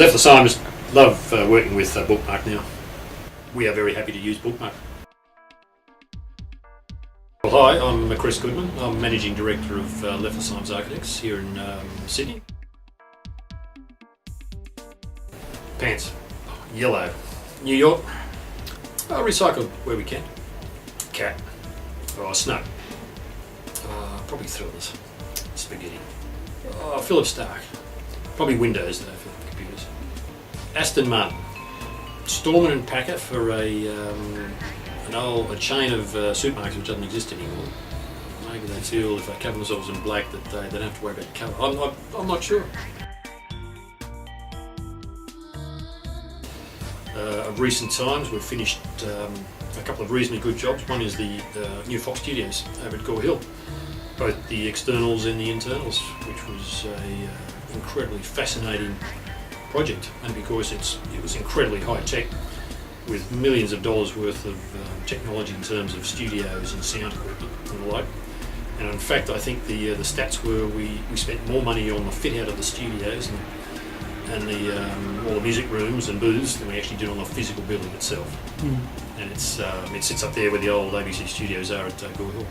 left the Simons. Love working with Bookmarc now. We are very happy to use Bookmarc. Well, hi, I'm Chris Goodman. I'm Managing Director of Left Symes Architects here in Sydney. Pants, yellow. New York, recycled where we can. Cat, snow. Probably thrillers. Spaghetti. Philip Stark. Probably Windows though for computers. Aston Martin. Storman and Packer for a chain of supermarkets which doesn't exist anymore. Maybe they feel if they cover themselves in black that they don't have to worry about colour. I'm not sure. Of recent times we've finished a couple of reasonably good jobs. One is the new Fox Studios over at Gore Hill. Both the externals and the internals, which was a incredibly fascinating project, and because it was incredibly high tech with millions of dollars worth of technology in terms of studios and sound equipment and the like. And in fact I think the stats were we spent more money on the fit out of the studios and all the music rooms and booths than we actually did on the physical building itself. And it sits up there where the old ABC studios are at Gore Hill.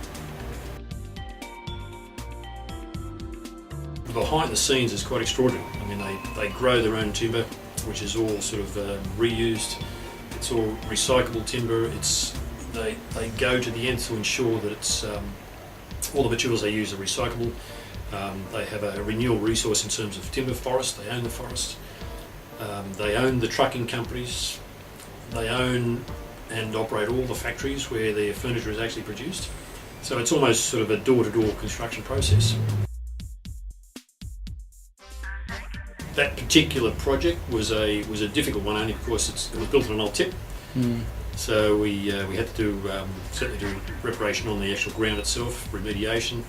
Behind the scenes is quite extraordinary. I mean, they grow their own timber, which is all sort of reused. It's all recyclable timber. They go to the end to ensure that it's all the materials they use are recyclable. They have a renewable resource in terms of timber forest. They own the forest. They own the trucking companies. They own and operate all the factories where their furniture is actually produced. So it's almost sort of a door-to-door construction process. That particular project was a difficult one only because it was built on an old tip. So we had to certainly do reparation on the actual ground itself, remediation.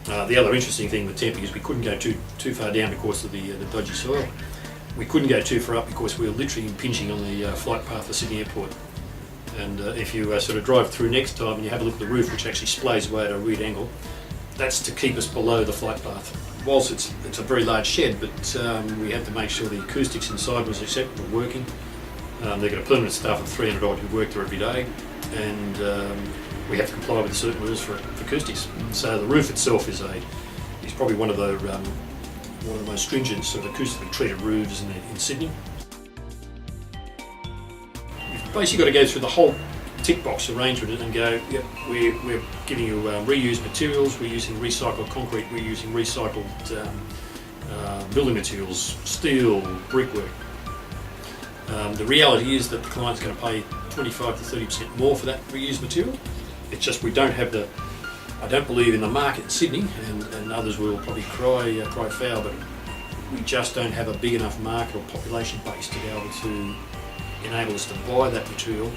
The other interesting thing with Tempe is we couldn't go too far down because of the dodgy soil. We couldn't go too far up because we were literally impinging on the flight path of Sydney Airport. And if you sort of drive through next time and you have a look at the roof, which actually splays away at a weird angle, that's to keep us below the flight path. Whilst it's a very large shed, but we had to make sure the acoustics inside was acceptable, working. They've got a permanent staff of 300 odd who work there every day, and we have to comply with certain rules for acoustics. So the roof itself is probably one of the most stringent sort of acoustically treated roofs in Sydney. You've basically got to go through the whole tick box arrangement and go, yep, we're giving you reused materials, we're using recycled concrete, we're using recycled building materials, steel, brickwork. The reality is that the client's going to pay 25 to 30% more for that reused material. It's just we don't have I don't believe in the market in Sydney, and others will probably cry foul, but we just don't have a big enough market or population base to be able to enable us to buy that material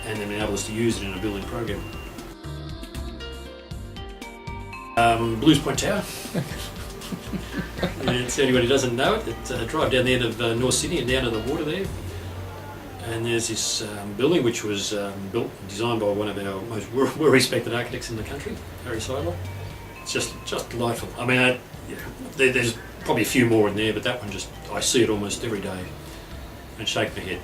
and then enable us to use it in a building program. Blues Point Tower. It's anybody who doesn't know it, drive down the end of North Sydney and down to the water there. And there's this building which was designed by one of our most well-respected architects in the country, Harry Seidler. It's just delightful. I mean, there's probably a few more in there, but that one I see it almost every day and shake my head.